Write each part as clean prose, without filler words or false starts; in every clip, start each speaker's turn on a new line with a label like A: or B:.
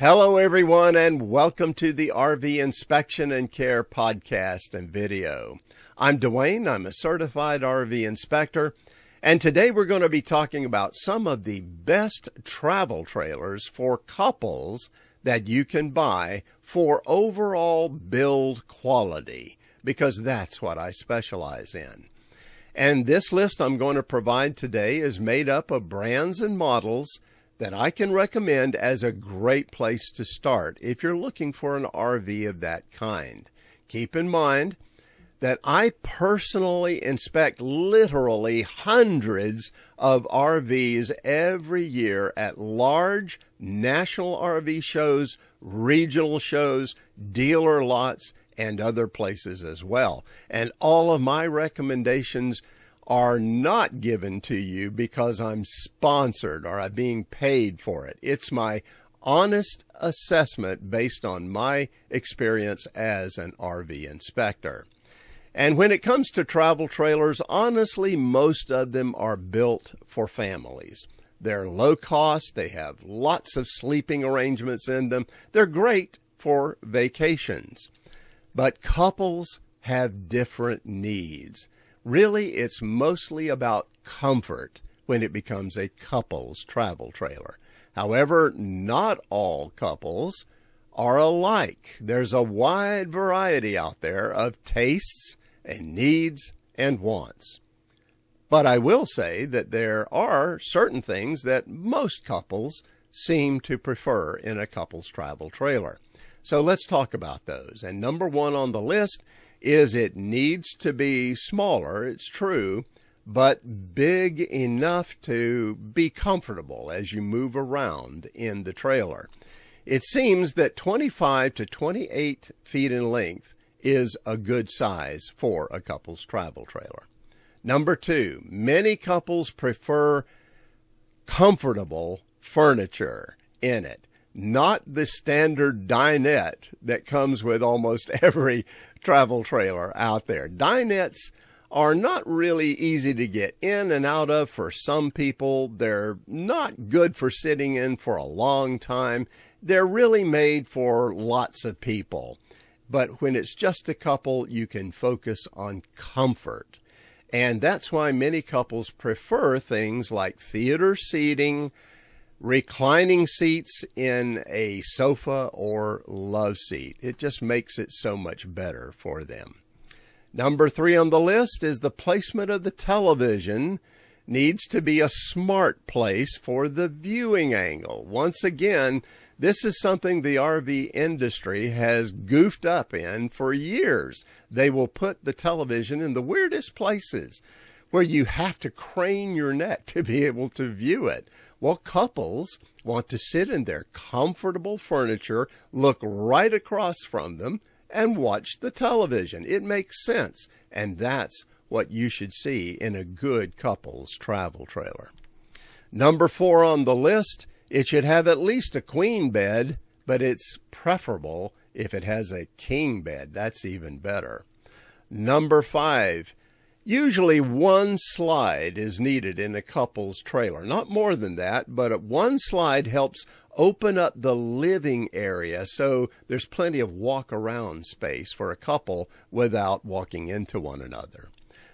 A: Hello, everyone, and welcome to the RV Inspection and Care podcast and video. I'm Dwayne. I'm a certified RV inspector, and today we're going to be talking about some of the best travel trailers for couples that you can buy for overall build quality, because that's what I specialize in. And this list I'm going to provide today is made up of brands and models that I can recommend as a great place to start if you're looking for an RV of that kind. Keep in mind that I personally inspect literally hundreds of RVs every year at large national RV shows, regional shows, dealer lots, and other places as well. And all of my recommendations are not given to you because I'm sponsored or I'm being paid for it. It's my honest assessment based on my experience as an RV inspector. And when it comes to travel trailers, honestly, most of them are built for families. They're low cost. They have lots of sleeping arrangements in them. They're great for vacations. But couples have different needs. Really, it's mostly about comfort when it becomes a couple's travel trailer. However, not all couples are alike. There's a wide variety out there of tastes and needs and wants. But I will say that there are certain things that most couples seem to prefer in a couple's travel trailer. So let's talk about those. And number one on the list is it needs to be smaller, it's true, but big enough to be comfortable as you move around in the trailer. It seems that 25 to 28 feet in length is a good size for a couple's travel trailer. Number two, many couples prefer comfortable furniture in it. Not the standard dinette that comes with almost every travel trailer out there. Dinettes are not really easy to get in and out of for some people. They're not good for sitting in for a long time. They're really made for lots of people. But when it's just a couple, you can focus on comfort. And that's why many couples prefer things like theater seating, reclining seats in a sofa or love seat. It just makes it so much better for them. Number three on the list is the placement of the television needs to be a smart place for the viewing angle. Once again, this is something the RV industry has goofed up in for years. They will put the television in the weirdest places where you have to crane your neck to be able to view it. Well, couples want to sit in their comfortable furniture, look right across from them, and watch the television. It makes sense, and that's what you should see in a good couple's travel trailer. Number four on the list, it should have at least a queen bed, but it's preferable if it has a king bed. That's even better. Number five, usually one slide is needed in a couple's trailer. Not more than that, but one slide helps open up the living area so there's plenty of walk-around space for a couple without walking into one another.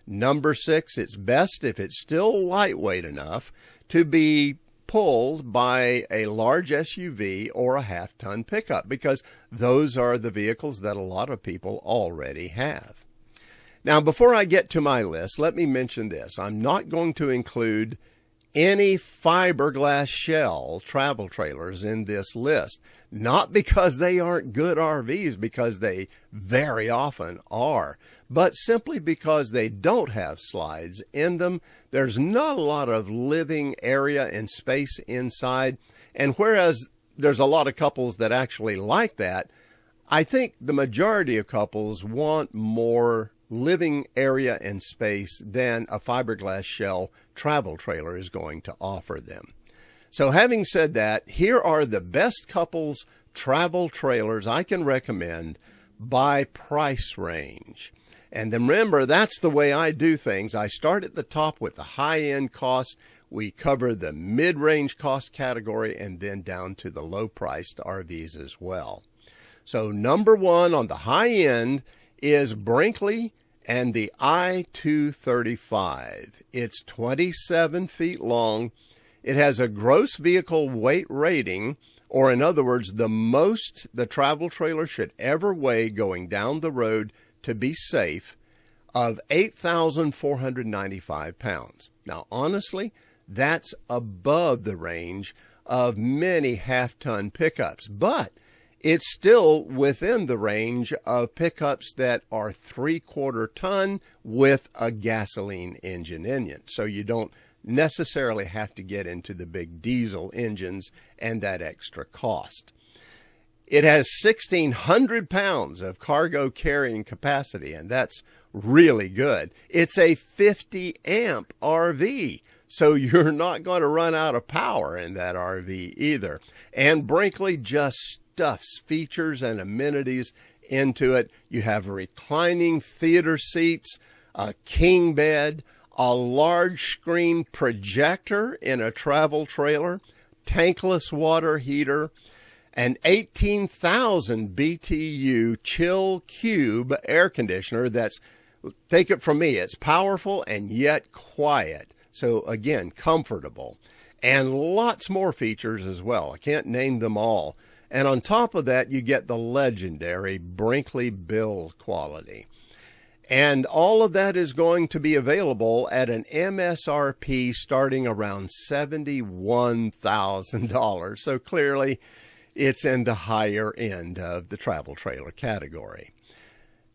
A: Number six, it's best if it's still lightweight enough to be pulled by a large SUV or a half-ton pickup, because those are the vehicles that a lot of people already have. Now, before I get to my list, let me mention this. I'm not going to include any fiberglass shell travel trailers in this list. Not because they aren't good RVs, because they very often are, but simply because they don't have slides in them. There's not a lot of living area and space inside. And whereas there's a lot of couples that actually like that, I think the majority of couples want more living area and space than a fiberglass shell travel trailer is going to offer them. So having said that, here are the best couples travel trailers I can recommend by price range. And then remember, that's the way I do things. I start at the top with the high-end cost. We cover the mid-range cost category and then down to the low-priced RVs as well. So number one on the high end is Brinkley and the I-235. It's 27 feet long. It has a gross vehicle weight rating, or in other words, the most the travel trailer should ever weigh going down the road to be safe, of 8,495 pounds. Now, honestly, that's above the range of many half-ton pickups, but it's still within the range of pickups that are 3/4 ton with a gasoline engine in it. So you don't necessarily have to get into the big diesel engines and that extra cost. It has 1,600 pounds of cargo carrying capacity, and that's really good. It's a 50 amp RV, so you're not going to run out of power in that RV either. And Brinkley just stuffs features and amenities into it. You have reclining theater seats, a king bed, a large screen projector in a travel trailer, tankless water heater, an 18,000 BTU chill cube air conditioner that's, take it from me, it's powerful and yet quiet. So again, comfortable. And lots more features as well. I can't name them all. And on top of that, you get the legendary Brinkley build quality. And all of that is going to be available at an MSRP starting around $71,000. So clearly, it's in the higher end of the travel trailer category.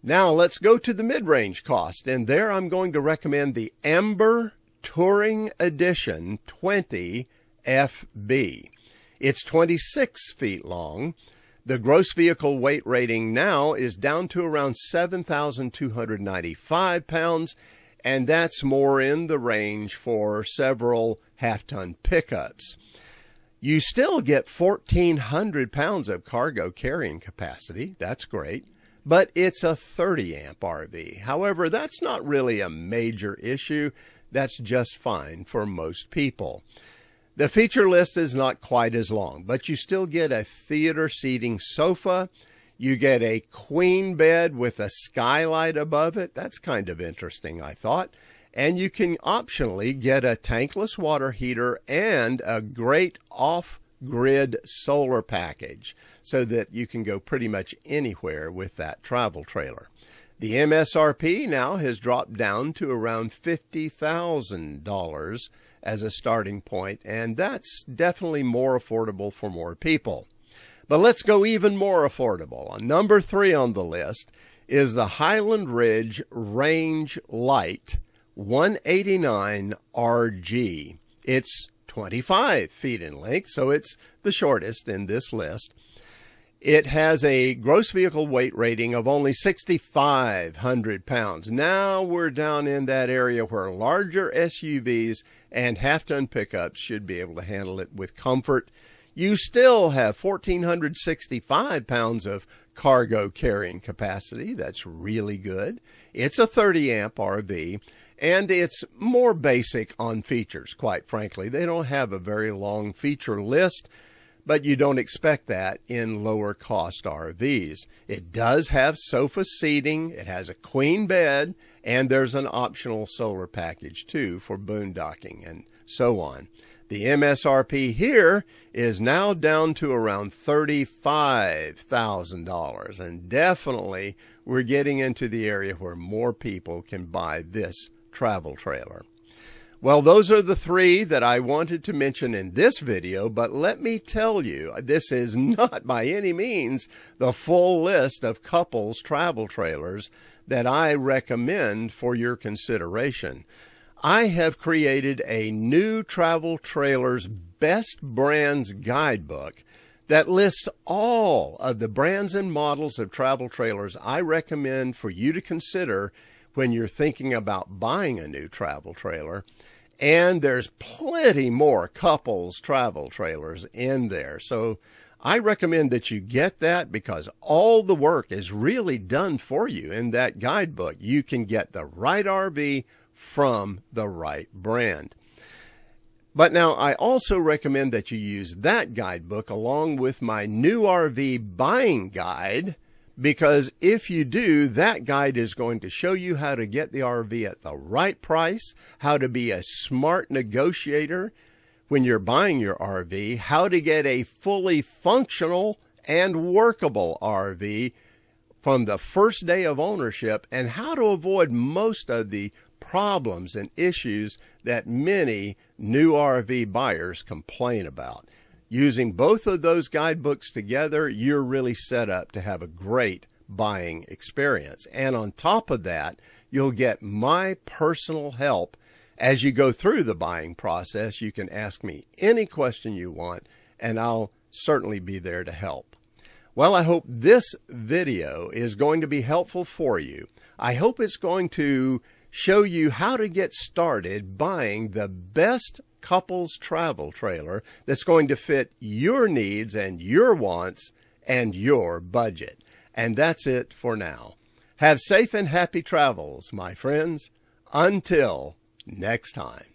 A: Now let's go to the mid-range cost. And there I'm going to recommend the Amber Touring Edition 20 FB. It's 26 feet long. The gross vehicle weight rating now is down to around 7,295 pounds, and that's more in the range for several half-ton pickups. You still get 1,400 pounds of cargo carrying capacity. That's great. But it's a 30 amp RV. However, that's not really a major issue. That's just fine for most people. The feature list is not quite as long, but you still get a theater seating sofa. You get a queen bed with a skylight above it. That's kind of interesting, I thought. And you can optionally get a tankless water heater and a great off-grid solar package so that you can go pretty much anywhere with that travel trailer. The MSRP now has dropped down to around $50,000 as a starting point, and that's definitely more affordable for more people. But let's go even more affordable. Number 3 on the list is the Highland Ridge Range Light 189 RG. It's 25 feet in length, so it's the shortest in this list. It has a gross vehicle weight rating of only 6,500 pounds. Now we're down in that area where larger SUVs and half-ton pickups should be able to handle it with comfort. You still have 1,465 pounds of cargo carrying capacity. That's really good. It's a 30 amp RV, and it's more basic on features, quite frankly. They don't have a very long feature list, but you don't expect that in lower cost RVs. It does have sofa seating, it has a queen bed, and there's an optional solar package too for boondocking and so on. The MSRP here is now down to around $35,000, and definitely we're getting into the area where more people can buy this travel trailer. Well, those are the 3 that I wanted to mention in this video, but let me tell you, this is not by any means the full list of couples travel trailers that I recommend for your consideration. I have created a new travel trailers best brands guidebook that lists all of the brands and models of travel trailers I recommend for you to consider when you're thinking about buying a new travel trailer. And there's plenty more couples travel trailers in there. So I recommend that you get that because all the work is really done for you in that guidebook. You can get the right RV from the right brand. But now I also recommend that you use that guidebook along with my new RV buying guide, because if you do, that guide is going to show you how to get the RV at the right price, how to be a smart negotiator when you're buying your RV, how to get a fully functional and workable RV from the first day of ownership, and how to avoid most of the problems and issues that many new RV buyers complain about. Using both of those guidebooks together, you're really set up to have a great buying experience. And on top of that, you'll get my personal help as you go through the buying process. You can ask me any question you want, and I'll certainly be there to help. Well, I hope this video is going to be helpful for you. I hope it's going to show you how to get started buying the best couples travel trailer that's going to fit your needs and your wants and your budget. And that's it for now. Have safe and happy travels, my friends. Until next time.